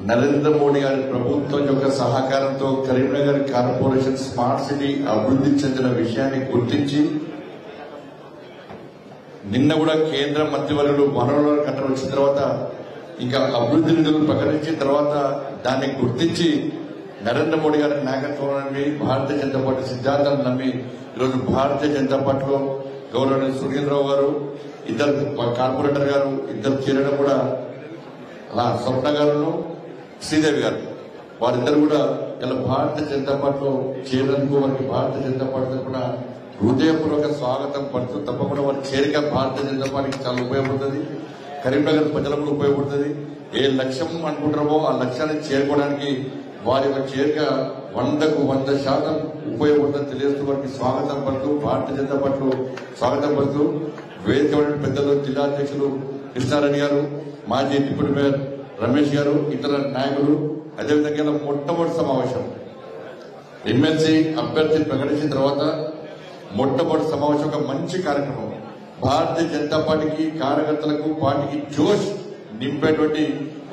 నరేంద్ర మోడీ గారి ప్రభుత్వం యొక్క సహకారంతో కరీంనగర్ కార్పొరేషన్ స్మార్ట్ సిటీ అభివృద్ధి చెందిన విషయాన్ని గుర్తించి నిన్న కూడా కేంద్ర మంత్రివర్యులు వనరుల కట్టడం వచ్చిన తర్వాత ఇంకా అభివృద్ధి నిధులు ప్రకటించిన తర్వాత దాన్ని గుర్తించి నరేంద్ర మోడీ గారి నాయకత్వాన్ని భారతీయ జనతా పార్టీ సిద్ధాంతాన్ని నమ్మి ఈరోజు భారతీయ జనతా పార్టీలో గౌరవనీయ సునీల్రావు గారు, ఇద్దరు కార్పొరేటర్ గారు, ఇద్దరు చేరడం కూడా స్వప్న గారును శ్రీదేవి గారు వారిద్దరు కూడా ఇలా భారతీయ జనతా పార్టీలో చేరేందుకు వారికి భారతీయ జనతా పార్టీ తరఫున హృదయపూర్వక స్వాగతం పడుతూ తప్పకుండా వారి చేరిక భారతీయ జనతా పార్టీకి చాలా ఉపయోగపడుతుంది, కరీంనగర్ ప్రజలకు కూడా ఉపయోగపడుతుంది. ఏ లక్ష్యం అనుకుంటారో ఆ లక్ష్యాన్ని చేరుకోవడానికి వారి యొక్క చేరిక 100% ఉపయోగపడుతుందని తెలియజేస్తూ వారికి స్వాగతం పడుతూ భారతీయ జనతా పార్టీలో స్వాగతం పడుతూ వేదిక పెద్దలు జిల్లా అధ్యక్షులు కృష్ణారెడ్డి గారు, మాజీ డిప్యూటీ మేయర్ రమేష్ గారు, ఇతర నాయకులు, అదేవిధంగా మొట్టమొదటి సమావేశం ఎమ్మెల్సీ అభ్యర్థి ప్రకటించిన తర్వాత మొట్టమొదటి సమావేశం ఒక మంచి కార్యక్రమం. భారతీయ జనతా పార్టీకి కార్యకర్తలకు పార్టీకి జోష్ నింపేటువంటి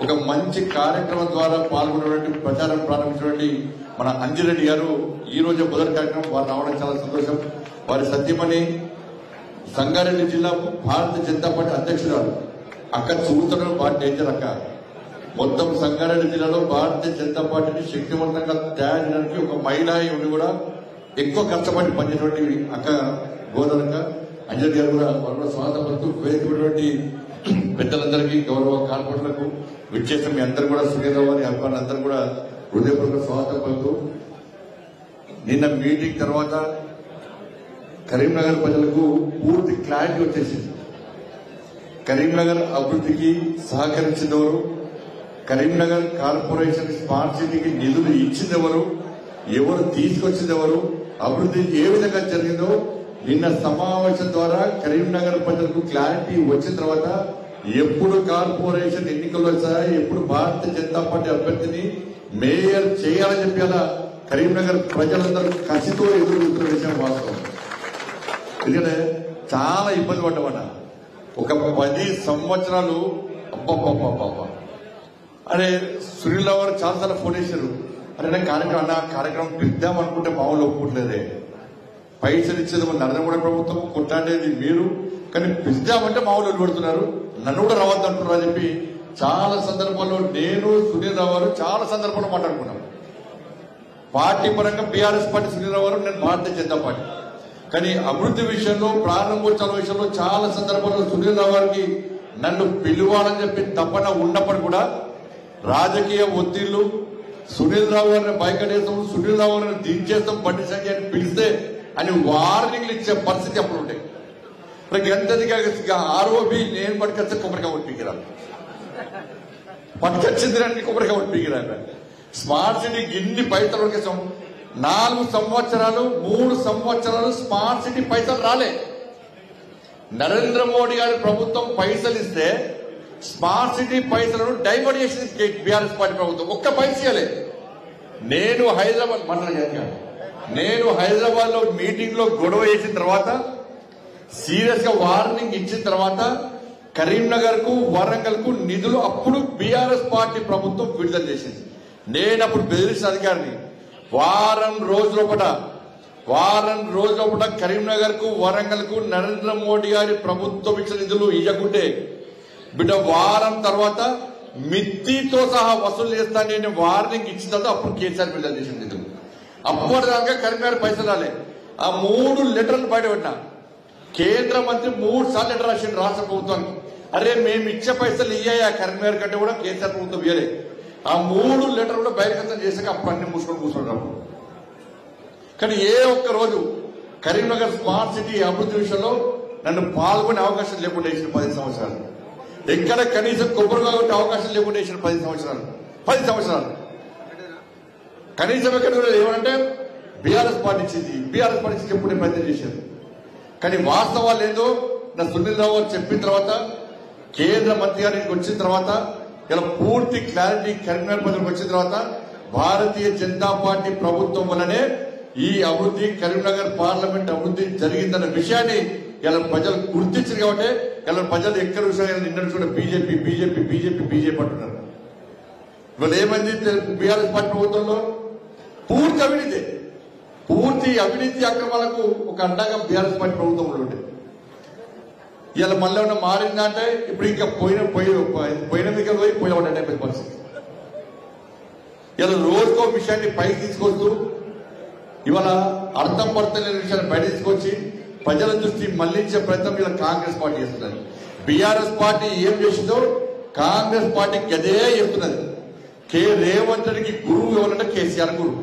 ఒక మంచి కార్యక్రమం ద్వారా పాల్గొనేటువంటి ప్రచారం ప్రారంభించినటువంటి మన అంజిరెడ్డి గారు ఈ రోజు మొదటి కార్యక్రమం వారు రావడం చాలా సంతోషం. వారి సత్యమణి సంగారెడ్డి జిల్లా భారతీయ జనతా పార్టీ అధ్యక్షురాలు అక్క చూడటం బాగా డేంజర్ అక్క. మొత్తం సంగారెడ్డి జిల్లాలో భారతీయ జనతా పార్టీని శక్తివంతంగా తయారు చేయడానికి ఒక మహిళా ఉండి కూడా ఎక్కువ కష్టపడి పనిచేటువంటి అక్క గోదరక్క అంజలి గారు కూడా వారు స్వాగతం పడుతూ వేదికటువంటి పెద్దలందరికీ గౌరవ కార్పొరేటర్లకు విచ్చేసిన మీ అందరూ కూడా సునీల్రావు గారి అభిమానులు అందరూ కూడా హృదయపూర్వక స్వాగతం పలుతూ నిన్న మీటింగ్ తర్వాత కరీంనగర్ ప్రజలకు పూర్తి క్లారిటీ వచ్చేసింది. కరీంనగర్ అభివృద్ధికి సహకరించినవారు, కరీంనగర్ కార్పొరేషన్ స్మార్ట్ సిటీకి నిధులు ఇచ్చిందెవరు, ఎవరు తీసుకొచ్చిందెవరు, అభివృద్ధి ఏ విధంగా జరిగిందో నిన్న సమావేశం ద్వారా కరీంనగర్ ప్రజలకు క్లారిటీ వచ్చిన తర్వాత ఎప్పుడు కార్పొరేషన్ ఎన్నికలు వచ్చాయి, ఎప్పుడు భారతీయ జనతా పార్టీ అభ్యర్థిని మేయర్ చేయాలని చెప్పి అలా కరీంనగర్ ప్రజలందరూ కసితో ఎదుర్కొంటున్న విషయం వాస్తవం. ఎందుకంటే చాలా ఇబ్బంది పడ్డామట. ఒక 10 సంవత్సరాలు అబ్బా అరే సునీల్రావు గారు చాలాసార్లు ఫోన్ చేశారు. అరే కార్యక్రమం పిద్దాం అనుకుంటే మామూలు ఒప్పుకోవట్లేదే, పైసలు ఇచ్చేది నరేంద్ర మోడీ ప్రభుత్వం, కొట్లాడేది మీరు, కానీ పిద్దామంటే మామూలు పెడుతున్నారు, నన్ను కూడా రావద్దు అంటున్నారు అని చెప్పి చాలా సందర్భాల్లో నేను సునీల్రావు గారు చాలా సందర్భాల్లో మాట్లాడుకున్నాం. పార్టీ పరంగా బీఆర్ఎస్ పార్టీ సునీల్రావు గారు, నేను భారతీయ జనతా పార్టీ. కానీ అభివృద్ధి విషయంలో ప్రారంభోత్సవ విషయంలో చాలా సందర్భాల్లో సునీల్రావు గారికి నన్ను పిలువాలని చెప్పి తప్పన ఉన్నప్పుడు కూడా రాజకీయ ఒత్తిళ్లు, సునీల్రావు గారిని బయటేస్తాం, సునీల్రావు గారిని దించేస్తాం, బండి సంఖ్య అని పిలిస్తే అని వార్నింగ్లు ఇచ్చే పరిస్థితి అప్పుడు ఉంటాయి. ఎంతదిగా ఆరోపి నేను పట్టుకొస్తే కొబ్బరికాయ ఒట్టికిరాను, పట్టుకొచ్చింది రండి కొబ్బరికాయ ఒట్టికిరాను. స్మార్ట్ సిటీకి ఇన్ని పైసలు ఉడికేసాం. 4 సంవత్సరాలు 3 సంవత్సరాలు స్మార్ట్ సిటీ పైసలు రాలే. నరేంద్ర మోడీ గారి ప్రభుత్వం పైసలు ఇస్తే స్మార్ట్ సిటీ పైసలను డైవర్ట్ చేసింది బీఆర్ఎస్ పార్టీ ప్రభుత్వం. ఒక్క పైసలే. నేను హైదరాబాద్ లో మీటింగ్ లో గొడవ చేసిన తర్వాత సీరియస్ గా వార్నింగ్ ఇచ్చిన తర్వాత కరీంనగర్ కు వరంగల్ కు నిధులు అప్పుడు బీఆర్ఎస్ పార్టీ ప్రభుత్వం విడుదల చేసింది. నేను అప్పుడు బెదిరించిన అధికారిని వారం రోజుల కరీంనగర్ కు వరంగల్ కు నరేంద్ర మోడీ గారి ప్రభుత్వం ఇచ్చిన నిధులు ఇవ్వకుంటే బిడ్డ వారం తర్వాత మిత్తితో సహా వసూలు చేస్తా నేను వార్నింగ్ ఇచ్చిన తర్వాత అప్పుడు కేసీఆర్ విడుదల చేసిన నిధులు. అప్పటిదాకా కరీంనగర్ పైసలు రాలే. ఆ 3 లెటర్లు బయటపెట్టినా. కేంద్ర మంత్రి 3 సార్లు లెటర్ రాసిండు రాష్ట్ర ప్రభుత్వానికి. అరే మేము ఇచ్చే పైసలు ఇయ్యా కరీంనగర్ కంటే కూడా కేసీఆర్ ప్రభుత్వం ఇయ్యలే. ఆ 3 లెటర్ కూడా బహిర్గతం చేశాక అప్పుడు అన్ని కూర్చుంటాము. కానీ ఏ ఒక్క రోజు కరీంనగర్ స్మార్ట్ సిటీ అభివృద్ధి విషయంలో నన్ను పాల్గొనే అవకాశం లేకుండా వేసిన 10 సంవత్సరాలు. ఎక్కడ కనీసం కొబ్బరిగా ఉండే అవకాశం లేకుండా వేసిన 10 సంవత్సరాలు కనీసం ఎక్కడ ఏమంటే బీఆర్ఎస్ పార్టీ చెప్పుకునే ప్రయత్నం చేశారు. కానీ వాస్తవాలు ఏదో నా సునీల్రావు గారు చెప్పిన తర్వాత కేంద్ర మంత్రి గారికి వచ్చిన తర్వాత ఇలా పూర్తి క్లారిటీ కరీంనగర్ ప్రజలకు వచ్చిన తర్వాత భారతీయ జనతా పార్టీ ప్రభుత్వం వల్లనే ఈ అభివృద్ధి కరీంనగర్ పార్లమెంట్ అభివృద్ధి జరిగిందన్న విషయాన్ని ఇలా ప్రజలు గుర్తించారు. కాబట్టి ఇలా ప్రజలు ఎక్కడ విషయాలు నిన్న కూడా బీజేపీ అంటున్నారు. ఇవాళ ఏమైంది బీఆర్ఎస్ పార్టీ ప్రభుత్వంలో పూర్తి అవినీతి అక్రమాలకు ఒక అడ్డంగా బీఆర్ఎస్ పార్టీ ప్రభుత్వంలో ఉండేది. ఇలా మళ్ళీ ఉన్న మారిందంటే ఇప్పుడు ఇంకా పోయిన మీద పోయి ఉండే పరిస్థితి. ఇలా రోజుకో విషయాన్ని పైకి తీసుకొస్తూ ఇవాళ అర్థం పడతలేని విషయాన్ని బయట తీసుకొచ్చి ప్రజల దృష్టి మళ్లించే ప్రయత్నం ఇలా కాంగ్రెస్ పార్టీ చేస్తున్నది. బీఆర్ఎస్ పార్టీ ఏం చేసిందో కాంగ్రెస్ పార్టీకి అదే చెప్తున్నది. రేవంత్ రెడ్డికి గురువు ఎవరంటే కేసీఆర్ గురువు.